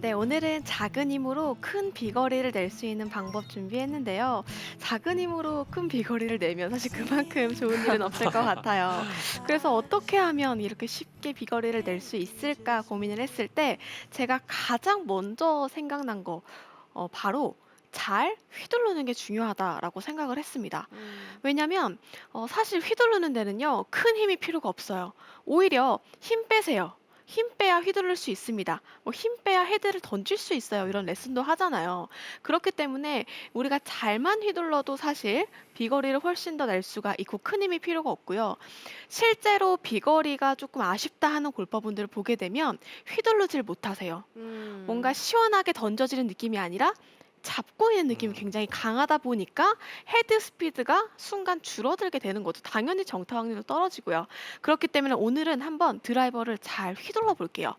네, 오늘은 작은 힘으로 큰 비거리를 낼 수 있는 방법 준비했는데요. 작은 힘으로 큰 비거리를 내면 사실 그만큼 좋은 일은 없을 것 같아요. 그래서 어떻게 하면 이렇게 쉽게 비거리를 낼 수 있을까 고민을 했을 때 제가 가장 먼저 생각난 거, 바로 잘 휘두르는 게 중요하다라고 생각을 했습니다. 음. 왜냐면, 사실 휘두르는 데는요, 큰 힘이 필요가 없어요. 오히려 힘 빼세요. 힘 빼야 휘두를 수 있습니다. 뭐 힘 빼야 헤드를 던질 수 있어요. 이런 레슨도 하잖아요. 그렇기 때문에 우리가 잘만 휘둘러도 사실 비거리를 훨씬 더 낼 수가 있고 큰 힘이 필요가 없고요. 실제로 비거리가 조금 아쉽다 하는 골퍼분들을 보게 되면 휘두르질 못하세요. 뭔가 음. 시원하게 던져지는 느낌이 아니라 잡고 있는 느낌이 음. 굉장히 강하다 보니까 헤드 스피드가 순간 줄어들게 되는 거죠. 당연히 정타 확률도 떨어지고요. 그렇기 때문에 오늘은 한번 드라이버를 잘 휘둘러 볼게요.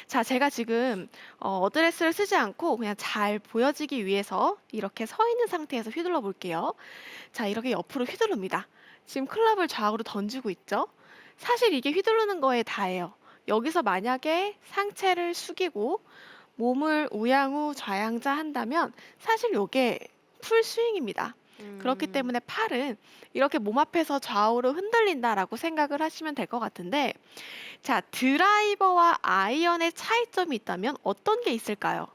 자, 제가 지금 어드레스를 쓰지 않고 그냥 잘 보여지기 위해서 이렇게 서 있는 상태에서 휘둘러 볼게요. 자, 이렇게 옆으로 휘두릅니다. 지금 클럽을 좌우로 던지고 있죠? 사실 이게 휘두르는 거에 다예요. 여기서 만약에 상체를 숙이고 몸을 우양우 좌양자 한다면 사실 요게 풀스윙입니다. 그렇기 음. 때문에 팔은 이렇게 몸 앞에서 좌우로 흔들린다라고 생각을 하시면 될 것 같은데, 자, 드라이버와 아이언의 차이점이 있다면 어떤 게 있을까요?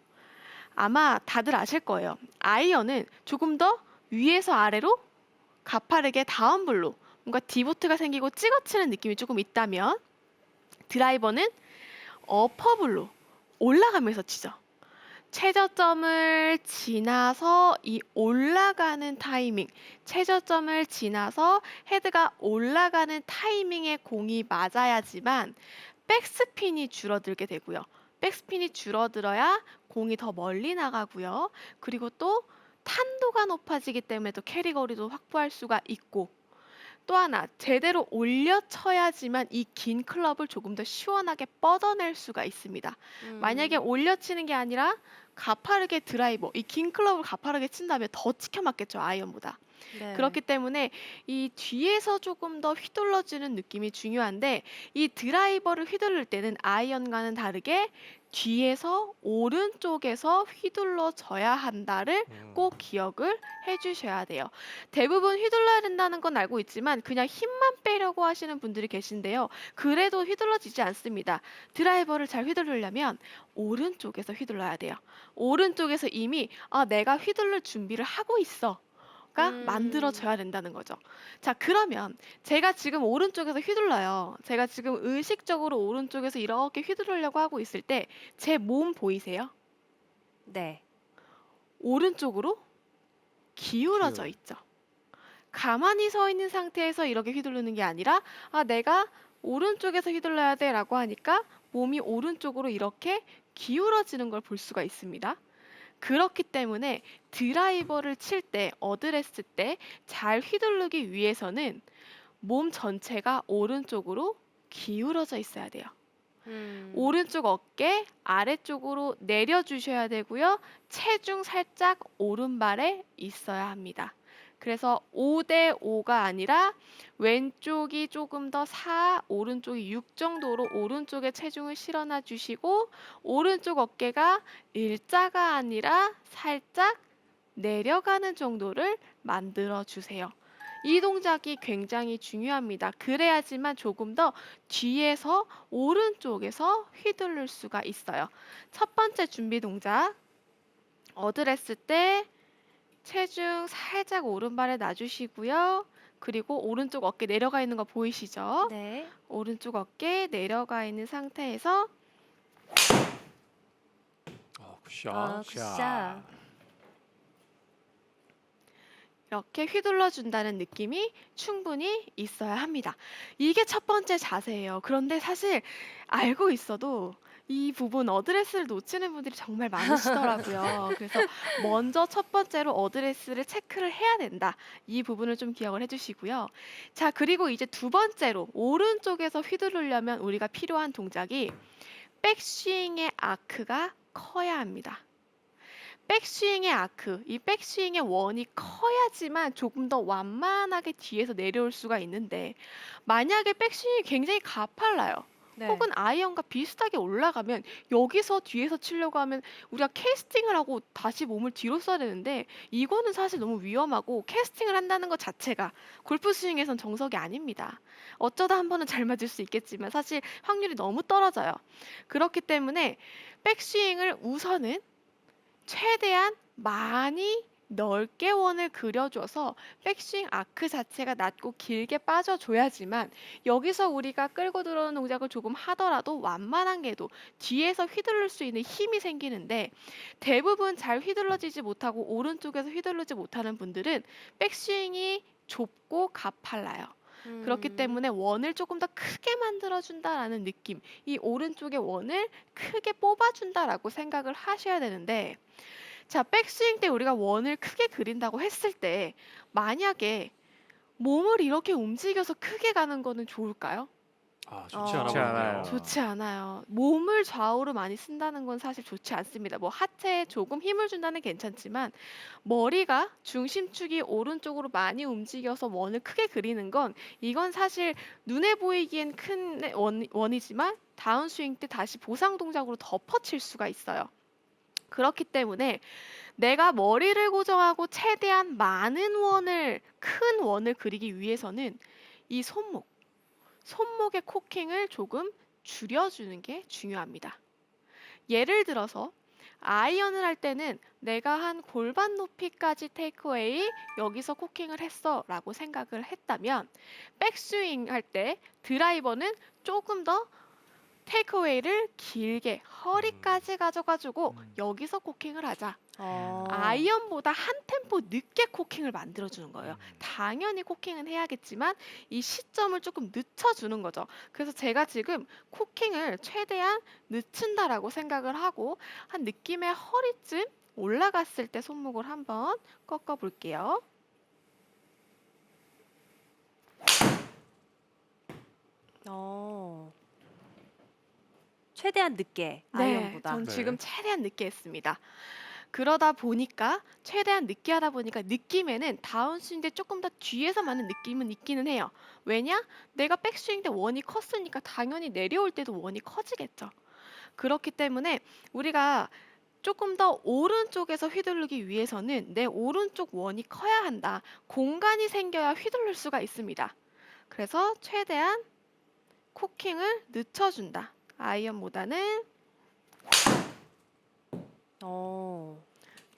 아마 다들 아실 거예요. 아이언은 조금 더 위에서 아래로 가파르게 다운블로 뭔가 디보트가 생기고 찍어치는 느낌이 조금 있다면, 드라이버는 어퍼블로 올라가면서 치죠. 최저점을 지나서 이 올라가는 타이밍, 최저점을 지나서 헤드가 올라가는 타이밍에 공이 맞아야지만 백스핀이 줄어들게 되고요. 백스핀이 줄어들어야 공이 더 멀리 나가고요. 그리고 또 탄도가 높아지기 때문에 또 캐리 거리도 확보할 수가 있고, 또 하나 제대로 올려 쳐야지만 이 긴 클럽을 조금 더 시원하게 뻗어낼 수가 있습니다. 만약에 음. 올려 치는 게 아니라 가파르게 드라이버, 이 긴 클럽을 가파르게 친다면 더 치켜 맞겠죠, 아이언보다. 그렇기 네. 때문에 이 뒤에서 조금 더 휘둘러지는 느낌이 중요한데, 이 드라이버를 휘두를 때는 아이언과는 다르게 뒤에서 오른쪽에서 휘둘러져야 한다를 꼭 음. 기억을 해 주셔야 돼요. 대부분 휘둘러야 된다는 건 알고 있지만 그냥 힘만 빼려고 하시는 분들이 계신데요. 그래도 휘둘러지지 않습니다. 드라이버를 잘 휘두르려면 오른쪽에서 휘둘러야 돼요. 오른쪽에서 이미 '아, 내가 휘두를 준비를 하고 있어.' 가 음. 만들어져야 된다는 거죠. 자, 그러면 제가 지금 오른쪽에서 휘둘러요. 제가 지금 의식적으로 오른쪽에서 이렇게 휘두르려고 하고 있을 때 제 몸 보이세요? 네. 오른쪽으로 기울어져 기울어. 있죠. 가만히 서 있는 상태에서 이렇게 휘두르는 게 아니라 '아, 내가 오른쪽에서 휘둘러야 돼.'라고 하니까 몸이 오른쪽으로 이렇게 기울어지는 걸 볼 수가 있습니다. 그렇기 때문에 드라이버를 칠 때, 어드레스 때 잘 휘두르기 위해서는 몸 전체가 오른쪽으로 기울어져 있어야 돼요. 음. 오른쪽 어깨 아래쪽으로 내려주셔야 되고요. 체중 살짝 오른발에 있어야 합니다. 그래서 5대 5가 아니라 왼쪽이 조금 더 4, 오른쪽이 6 정도로 오른쪽에 체중을 실어놔 주시고, 오른쪽 어깨가 일자가 아니라 살짝 내려가는 정도를 만들어 주세요. 이 동작이 굉장히 중요합니다. 그래야지만 조금 더 뒤에서 오른쪽에서 휘두를 수가 있어요. 첫 번째 준비 동작. 어드레스 때 체중 살짝 오른발에 놔주시고요. 그리고 오른쪽 어깨 내려가 있는 거 보이시죠? 네. 오른쪽 어깨 내려가 있는 상태에서 굿샷. 아 샷. 굿샷. 이렇게 휘둘러 준다는 느낌이 충분히 있어야 합니다. 이게 첫 번째 자세예요. 그런데 사실 알고 있어도 이 부분 어드레스를 놓치는 분들이 정말 많으시더라고요. 그래서 먼저 첫 번째로 어드레스를 체크를 해야 된다. 이 부분을 좀 기억을 해주시고요. 자, 그리고 이제 두 번째로 오른쪽에서 휘두르려면 우리가 필요한 동작이 백스윙의 아크가 커야 합니다. 백스윙의 아크, 이 백스윙의 원이 커야지만 조금 더 완만하게 뒤에서 내려올 수가 있는데, 만약에 백스윙이 굉장히 가팔라요. 네. 혹은 아이언과 비슷하게 올라가면 여기서 뒤에서 치려고 하면 우리가 캐스팅을 하고 다시 몸을 뒤로 써야 되는데 이거는 사실 너무 위험하고 캐스팅을 한다는 것 자체가 골프 스윙에선 정석이 아닙니다. 어쩌다 한 번은 잘 맞을 수 있겠지만 사실 확률이 너무 떨어져요. 그렇기 때문에 백스윙을 우선은 최대한 많이 넓게 원을 그려줘서 백스윙 아크 자체가 낮고 길게 빠져줘야지만 여기서 우리가 끌고 들어오는 동작을 조금 하더라도 완만한 궤도 뒤에서 휘둘를 수 있는 힘이 생기는데 대부분 잘 휘둘러지지 못하고 오른쪽에서 휘둘르지 못하는 분들은 백스윙이 좁고 가팔라요. 그렇기 음. 때문에 원을 조금 더 크게 만들어준다라는 느낌, 이 오른쪽의 원을 크게 뽑아준다라고 생각을 하셔야 되는데 자, 백스윙 때 우리가 원을 크게 그린다고 했을 때 만약에 몸을 이렇게 움직여서 크게 가는 거는 좋을까요? 아 좋지 않아 좋지 보이는데요. 않아요. 좋지 않아요. 몸을 좌우로 많이 쓴다는 건 사실 좋지 않습니다. 뭐 하체에 조금 힘을 준다는 괜찮지만 머리가 중심축이 오른쪽으로 많이 움직여서 원을 크게 그리는 건 이건 사실 눈에 보이기엔 큰 원이지만 다운스윙 때 다시 보상 동작으로 덮어칠 수가 있어요. 그렇기 때문에 내가 머리를 고정하고 최대한 많은 원을, 큰 원을 그리기 위해서는 이 손목의 코킹을 조금 줄여주는 게 중요합니다. 예를 들어서 아이언을 할 때는 내가 한 골반 높이까지 테이크웨이 여기서 코킹을 했어 라고 생각을 했다면 백스윙 할 때 드라이버는 조금 더 테이크어웨이를 길게 허리까지 가져가지고 음. 여기서 코킹을 하자. 어. 아이언보다 한 템포 늦게 코킹을 만들어주는 거예요. 음. 당연히 코킹은 해야겠지만 이 시점을 조금 늦춰주는 거죠. 그래서 제가 지금 코킹을 최대한 늦춘다라고 생각을 하고 한 느낌의 허리쯤 올라갔을 때 손목을 한번 꺾어 볼게요. 어. 최대한 늦게 네, 아이언보다. 전 네. 지금 최대한 늦게 했습니다. 그러다 보니까 최대한 늦게 하다 보니까 느낌에는 다운스윙 때 조금 더 뒤에서 맞는 느낌은 있기는 해요. 왜냐? 내가 백스윙 때 원이 컸으니까 당연히 내려올 때도 원이 커지겠죠. 그렇기 때문에 우리가 조금 더 오른쪽에서 휘두르기 위해서는 내 오른쪽 원이 커야 한다. 공간이 생겨야 휘두를 수가 있습니다. 그래서 최대한 코킹을 늦춰준다. 아이언보다는 어.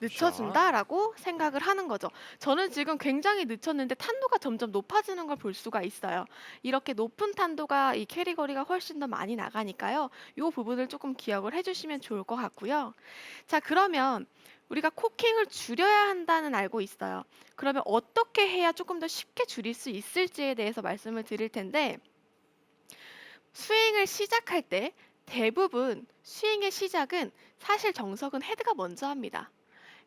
늦춰준다라고 생각을 하는 거죠. 저는 지금 굉장히 늦췄는데 탄도가 점점 높아지는 걸 볼 수가 있어요. 이렇게 높은 탄도가 이 캐리 거리가 훨씬 더 많이 나가니까요. 이 부분을 조금 기억을 해주시면 좋을 것 같고요. 자, 그러면 우리가 코킹을 줄여야 한다는 알고 있어요. 그러면 어떻게 해야 조금 더 쉽게 줄일 수 있을지에 대해서 말씀을 드릴 텐데 스윙을 시작할 때 대부분 스윙의 시작은 사실 정석은 헤드가 먼저 합니다.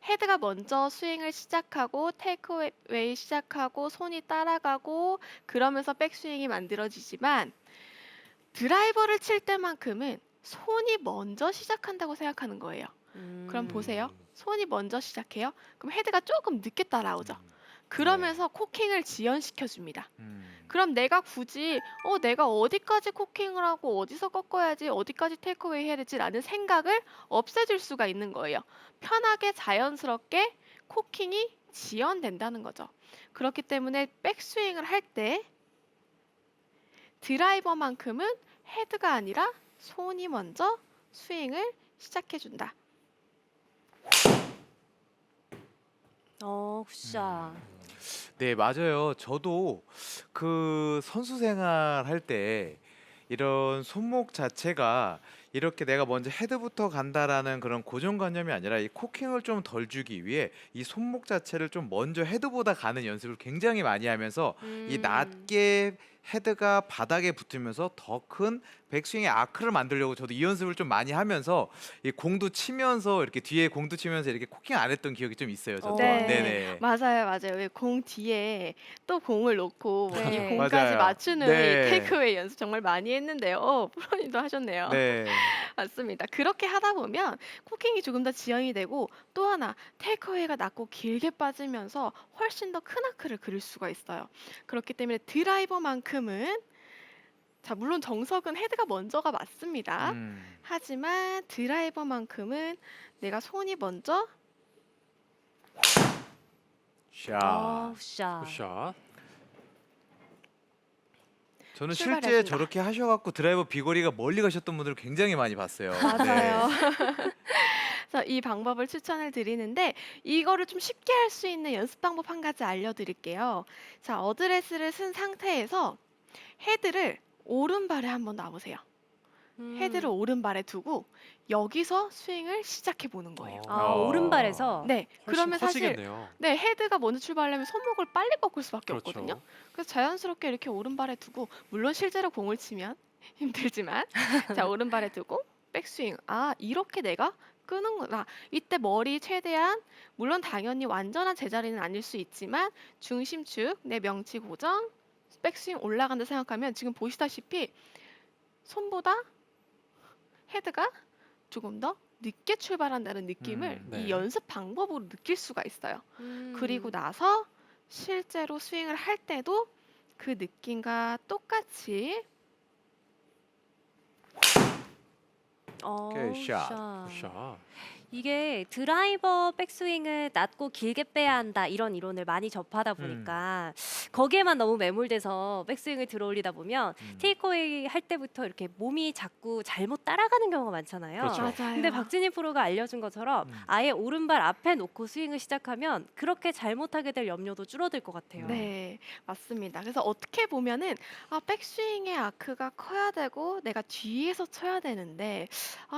헤드가 먼저 스윙을 시작하고 테이크웨이 시작하고 손이 따라가고 그러면서 백스윙이 만들어지지만 드라이버를 칠 때만큼은 손이 먼저 시작한다고 생각하는 거예요. 그럼 보세요. 손이 먼저 시작해요. 그럼 헤드가 조금 늦게 따라오죠. 그러면서 코킹을 지연시켜 줍니다. 그럼 내가 굳이 내가 어디까지 코킹을 하고 어디서 꺾어야지 어디까지 테이크어웨이 해야 되지라는 생각을 없애줄 수가 있는 거예요. 편하게 자연스럽게 코킹이 지연된다는 거죠. 그렇기 때문에 백스윙을 할 때 드라이버만큼은 헤드가 아니라 손이 먼저 스윙을 시작해준다. 굿샷. 네, 맞아요. 저도 그 선수 생활 할 때 이런 손목 자체가 이렇게 내가 먼저 헤드부터 간다라는 그런 고정관념이 아니라 이 코킹을 좀 덜 주기 위해 이 손목 자체를 좀 먼저 헤드보다 가는 연습을 굉장히 많이 하면서 이 낮게 헤드가 바닥에 붙으면서 더 큰 백스윙의 아크를 만들려고 저도 이 연습을 좀 많이 하면서 이 공도 치면서 이렇게 뒤에 공도 치면서 이렇게 코킹 안 했던 기억이 좀 있어요. 저 또한. 네, 네네. 맞아요, 맞아요. 왜 공 뒤에 또 공을 놓고 이 네. 공까지 맞아요. 맞추는 이 네. 테이크어웨이 연습 정말 많이 했는데요. 프로님도 하셨네요. 네. 맞습니다. 그렇게 하다 보면 코킹이 조금 더 지연이 되고 또 하나 테이크어웨이가 낮고 길게 빠지면서 훨씬 더 큰 아크를 그릴 수가 있어요. 그렇기 때문에 드라이버만큼은 자, 물론 정석은 헤드가 먼저가 맞습니다. 음. 하지만 드라이버만큼은 내가 손이 먼저 샷. 굿샷. 굿샷. 저는 실제 출발했습니다. 저렇게 하셔갖고 드라이버 비거리가 멀리 가셨던 분들을 굉장히 많이 봤어요. 맞아요. 네. 그래서 이 방법을 추천을 드리는데 이거를 좀 쉽게 할 수 있는 연습 방법 한 가지 알려드릴게요. 자, 어드레스를 쓴 상태에서 헤드를 오른발에 한번 놔보세요. 헤드를 오른발에 두고 여기서 스윙을 시작해 보는 거예요. 어. 오른발에서. 네, 훨씬 그러면 사실 커지겠네요. 네, 헤드가 먼저 출발하려면 손목을 빨리 꺾을 수밖에 그렇죠. 없거든요. 그래서 자연스럽게 이렇게 오른발에 두고 물론 실제로 공을 치면 힘들지만 자, 오른발에 두고 백스윙. 아, 이렇게 내가 끄는구나. 이때 머리 최대한 물론 당연히 완전한 제자리는 아닐 수 있지만 중심축, 내 명치 고정, 백스윙 올라간다 생각하면 지금 보시다시피 손보다 헤드가 조금 더 늦게 출발한다는 느낌을 네. 이 연습 방법으로 느낄 수가 있어요. 그리고 음. 나서 실제로 스윙을 할 때도 그 느낌과 똑같이 오케이, 샷. 굿샷. 이게 드라이버 백스윙을 낮고 길게 빼야 한다 이런 이론을 많이 접하다 보니까 거기에만 너무 매몰돼서 백스윙을 들어올리다 보면 테이크어웨이 할 때부터 이렇게 몸이 자꾸 잘못 따라가는 경우가 많잖아요. 그렇죠. 맞아요. 근데 박진희 프로가 알려준 것처럼 아예 오른발 앞에 놓고 스윙을 시작하면 그렇게 잘못하게 될 염려도 줄어들 것 같아요. 네, 맞습니다. 그래서 어떻게 보면은 백스윙의 아크가 커야 되고 내가 뒤에서 쳐야 되는데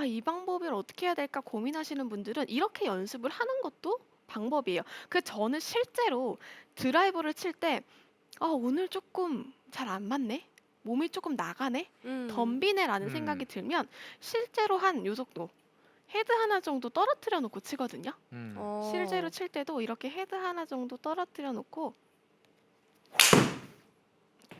이 방법을 어떻게 해야 될까 고민하시는 분들은 이렇게 연습을 하는 것도 방법이에요. 저는 실제로 드라이버를 칠 때 오늘 조금 잘 안 맞네? 몸이 조금 나가네? 덤비네라는 생각이 들면 실제로 한 요 정도 헤드 하나 정도 떨어뜨려 놓고 치거든요. 실제로 칠 때도 이렇게 헤드 하나 정도 떨어뜨려 놓고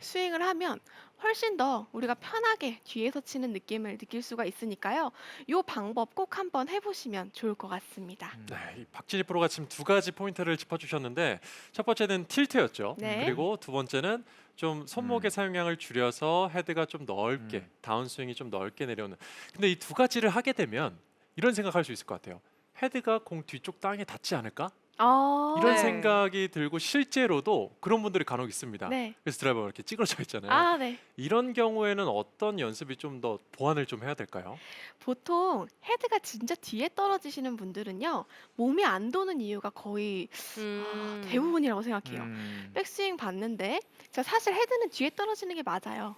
스윙을 하면 훨씬 더 우리가 편하게 뒤에서 치는 느낌을 느낄 수가 있으니까요. 요 방법 꼭 한번 해보시면 좋을 것 같습니다. 네, 이 박진희 프로가 지금 두 가지 포인트를 짚어주셨는데 첫 번째는 틸트였죠. 네. 그리고 두 번째는 좀 손목의 사용량을 줄여서 헤드가 좀 넓게 다운스윙이 좀 넓게 내려오는. 근데 이 두 가지를 하게 되면 이런 생각할 수 있을 것 같아요. 헤드가 공 뒤쪽 땅에 닿지 않을까? 이런 네. 생각이 들고 실제로도 그런 분들이 간혹 있습니다. 네. 그래서 드라이버가 이렇게 찌그러져 있잖아요. 네. 이런 경우에는 어떤 연습이 좀 더 보완을 좀 해야 될까요? 보통 헤드가 진짜 뒤에 떨어지시는 분들은요, 몸이 안 도는 이유가 거의 대부분이라고 생각해요. 백스윙 봤는데, 사실 헤드는 뒤에 떨어지는 게 맞아요.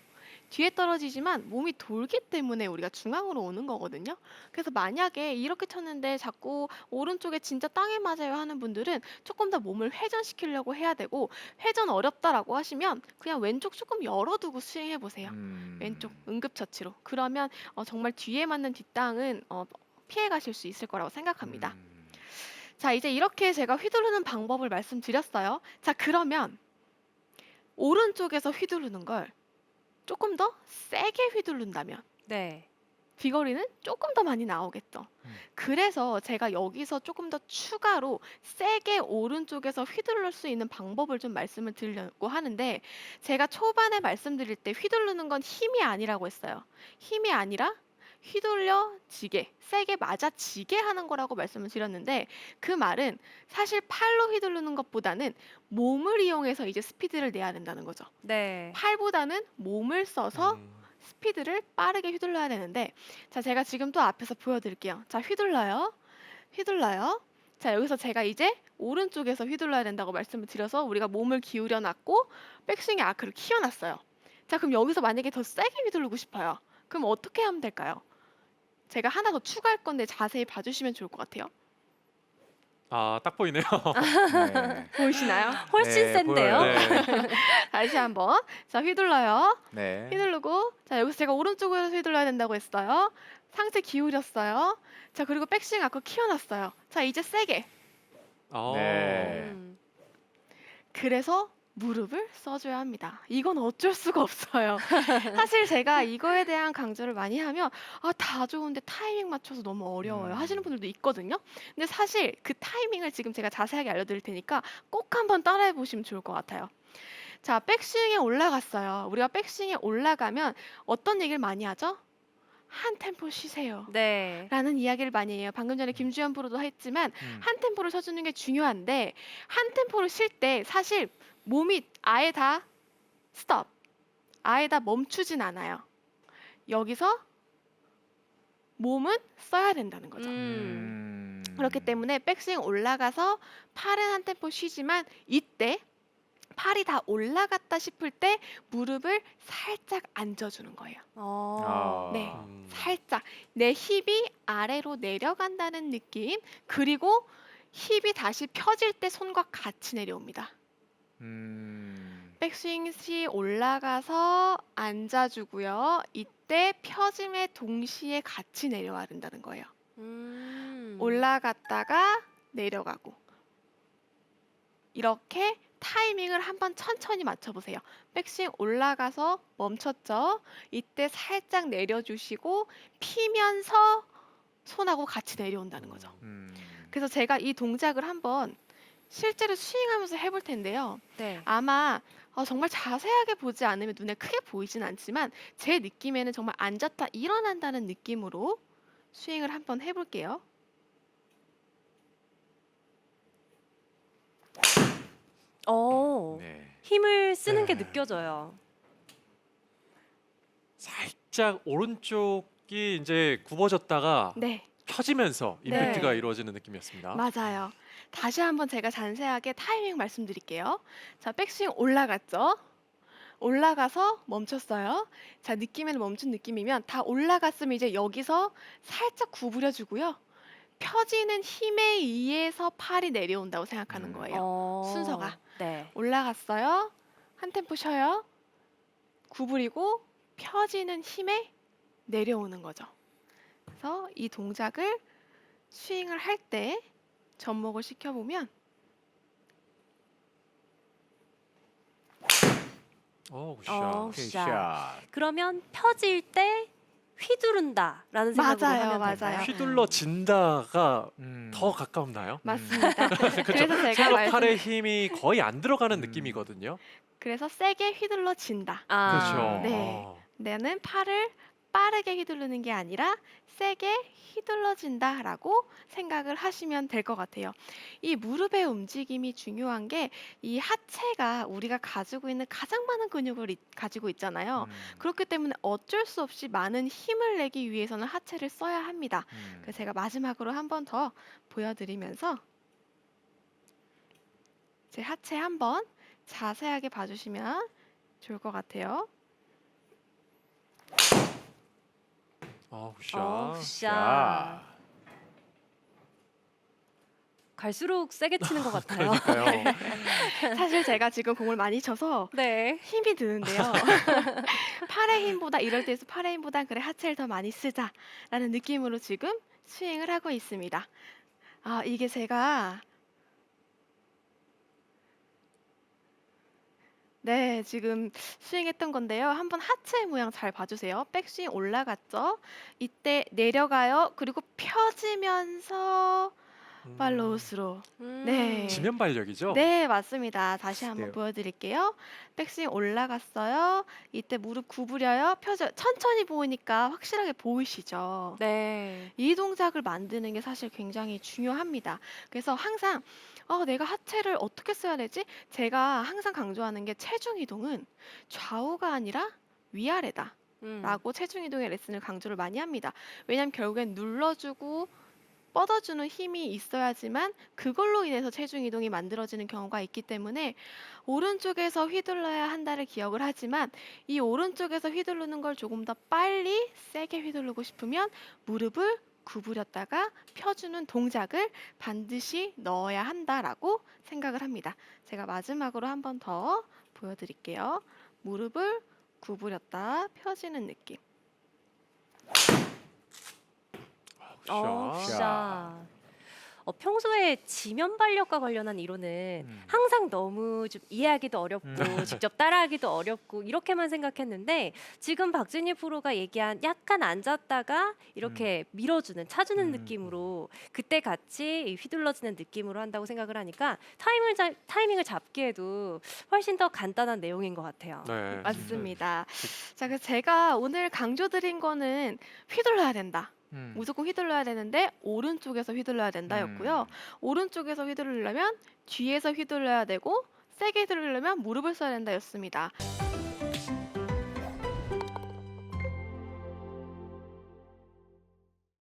뒤에 떨어지지만 몸이 돌기 때문에 우리가 중앙으로 오는 거거든요. 그래서 만약에 이렇게 쳤는데 자꾸 오른쪽에 진짜 땅에 맞아요 하는 분들은 조금 더 몸을 회전시키려고 해야 되고, 회전 어렵다라고 하시면 그냥 왼쪽 조금 열어두고 스윙해 보세요. 왼쪽 응급처치로. 그러면 정말 뒤에 맞는 뒷땅은 피해 가실 수 있을 거라고 생각합니다. 자, 이제 이렇게 제가 휘두르는 방법을 말씀드렸어요. 자, 그러면 오른쪽에서 휘두르는 걸 조금 더 세게 휘두른다면 네. 비거리는 조금 더 많이 나오겠죠. 그래서 제가 여기서 조금 더 추가로 세게 오른쪽에서 휘두를 수 있는 방법을 좀 말씀을 드리려고 하는데, 제가 초반에 말씀드릴 때 휘두르는 건 힘이 아니라고 했어요. 힘이 아니라 휘둘려지게, 세게 맞아지게 하는 거라고 말씀을 드렸는데, 그 말은 사실 팔로 휘두르는 것보다는 몸을 이용해서 이제 스피드를 내야 된다는 거죠. 네. 팔보다는 몸을 써서 스피드를 빠르게 휘둘러야 되는데, 자, 제가 지금 또 앞에서 보여드릴게요. 자, 휘둘러요. 휘둘러요. 자, 여기서 제가 이제 오른쪽에서 휘둘러야 된다고 말씀을 드려서 우리가 몸을 기울여 놨고 백스윙의 아크를 키워놨어요. 자, 그럼 여기서 만약에 더 세게 휘두르고 싶어요. 그럼 어떻게 하면 될까요? 제가 하나 더 추가할 건데 자세히 봐주시면 좋을 것 같아요. 딱 보이네요. 네. 보이시나요? 훨씬 네, 센데요. 보여요. 네. 다시 한번. 자, 휘둘러요. 네. 휘두르고, 자, 여기서 제가 오른쪽으로 휘둘러야 된다고 했어요. 상체 기울였어요. 자, 그리고 백스윙 아크 키워놨어요. 자, 이제 세게. 네. 그래서 무릎을 써줘야 합니다. 이건 어쩔 수가 없어요. 사실 제가 이거에 대한 강조를 많이 하면 다 좋은데 타이밍 맞춰서 너무 어려워요 하시는 분들도 있거든요. 근데 사실 그 타이밍을 지금 제가 자세하게 알려드릴 테니까 꼭 한번 따라해 보시면 좋을 것 같아요. 자, 백스윙에 올라갔어요. 우리가 백스윙에 올라가면 어떤 얘기를 많이 하죠? 한 템포 쉬세요. 네. 라는 이야기를 많이 해요. 방금 전에 김주현 프로도 했지만 한 템포를 서주는 게 중요한데 한 템포를 쉴 때 사실 몸이 아예 다 스톱, 아예 다 멈추진 않아요. 여기서 몸은 써야 된다는 거죠. 그렇기 때문에 백스윙 올라가서 팔은 한 템포 쉬지만 이때 팔이 다 올라갔다 싶을 때 무릎을 살짝 앉아주는 거예요. 어. 네. 음. 살짝 내 힙이 아래로 내려간다는 느낌. 그리고 힙이 다시 펴질 때 손과 같이 내려옵니다. 백스윙 시 올라가서 앉아주고요. 이때 펴짐에 동시에 같이 내려와야 된다는 거예요. 올라갔다가 내려가고 이렇게 타이밍을 한번 천천히 맞춰보세요. 백스윙 올라가서 멈췄죠? 이때 살짝 내려주시고 피면서 손하고 같이 내려온다는 거죠. 그래서 제가 이 동작을 한번 실제로 스윙하면서 해볼 텐데요. 네. 아마 정말 자세하게 보지 않으면 눈에 크게 보이진 않지만 제 느낌에는 정말 앉았다 일어난다는 느낌으로 스윙을 한번 해볼게요. 네. 힘을 쓰는 게 네. 느껴져요. 살짝 오른쪽이 이제 굽어졌다가 네, 펴지면서 네. 임팩트가 이루어지는 느낌이었습니다. 맞아요. 다시 한번 제가 자세하게 타이밍 말씀드릴게요. 자, 백스윙 올라갔죠? 올라가서 멈췄어요. 자, 느낌에는 멈춘 느낌이면 다 올라갔으면 이제 여기서 살짝 구부려 주고요. 펴지는 힘에 의해서 팔이 내려온다고 생각하는 거예요. 순서가. 네. 올라갔어요. 한 템포 쉬어요. 구부리고 펴지는 힘에 내려오는 거죠. 그래서 이 동작을 스윙을 할 때 접목을 시켜보면 굿샷. 굿샷. 샷. 그러면 펴질 때 휘두른다라는 생각으로 맞아요, 하면 맞아요. 될까요? 휘둘러진다가 음. 더 가까웠나요? 맞습니다. 그렇죠. 그래서 제가 손과 말씀 팔의 힘이 거의 안 들어가는 음. 느낌이거든요. 그래서 세게 휘둘러진다. 그렇죠. 네. 어. 나는 팔을 빠르게 휘두르는 게 아니라 세게 휘둘러진다라고 생각을 하시면 될 것 같아요. 이 무릎의 움직임이 중요한 게 이 하체가 우리가 가지고 있는 가장 많은 근육을 가지고 있잖아요. 그렇기 때문에 어쩔 수 없이 많은 힘을 내기 위해서는 하체를 써야 합니다. 그래서 제가 마지막으로 한 번 더 보여드리면서 제 하체 한번 자세하게 봐주시면 좋을 것 같아요. 굿샷. 굿샷. 갈수록 세게 치는 것 같아요. 그러니까요. 사실 제가 지금 공을 많이 쳐서 네. 힘이 드는데요. 팔의 힘보다 이럴 때에서 팔의 힘보다 그래 하체를 더 많이 쓰자라는 느낌으로 지금 스윙을 하고 있습니다. 이게 제가 네, 지금 스윙했던 건데요. 한번 하체 모양 잘 봐주세요. 백스윙 올라갔죠? 이때 내려가요. 그리고 펴지면서 팔로우 스로. 네. 지면 발력이죠? 네, 맞습니다. 다시 한번 비슷해요. 보여드릴게요. 백스윙 올라갔어요. 이때 무릎 구부려요. 펴져요. 천천히 보이니까 확실하게 보이시죠? 네. 이 동작을 만드는 게 사실 굉장히 중요합니다. 그래서 항상 내가 하체를 어떻게 써야 되지? 제가 항상 강조하는 게 체중 이동은 좌우가 아니라 위아래다. 라고 체중 이동의 레슨을 강조를 많이 합니다. 왜냐면 결국엔 눌러주고 뻗어주는 힘이 있어야지만 그걸로 인해서 체중 이동이 만들어지는 경우가 있기 때문에 오른쪽에서 휘둘러야 한다를 기억을 하지만 이 오른쪽에서 휘두르는 걸 조금 더 빨리 세게 휘두르고 싶으면 무릎을 구부렸다가 펴주는 동작을 반드시 넣어야 한다라고 생각을 합니다. 제가 마지막으로 한 번 더 보여드릴게요. 무릎을 구부렸다 펴지는 느낌. 굿샷. 굿샷. 평소에 지면 발력과 관련한 이론은 음. 항상 너무 좀 이해하기도 어렵고 직접 따라하기도 어렵고 이렇게만 생각했는데 지금 박진희 프로가 얘기한 약간 앉았다가 이렇게 밀어주는 차주는 음. 느낌으로 그때 같이 이 휘둘러지는 느낌으로 한다고 생각을 하니까 타이밍을 잡기에도 훨씬 더 간단한 내용인 것 같아요. 네. 맞습니다. 자, 그래서 제가 오늘 강조드린 거는 휘둘러야 된다. 무조건 휘둘러야 되는데 오른쪽에서 휘둘러야 된다였고요. 오른쪽에서 휘두르려면 뒤에서 휘둘러야 되고 세게 휘두르려면 무릎을 써야 된다였습니다.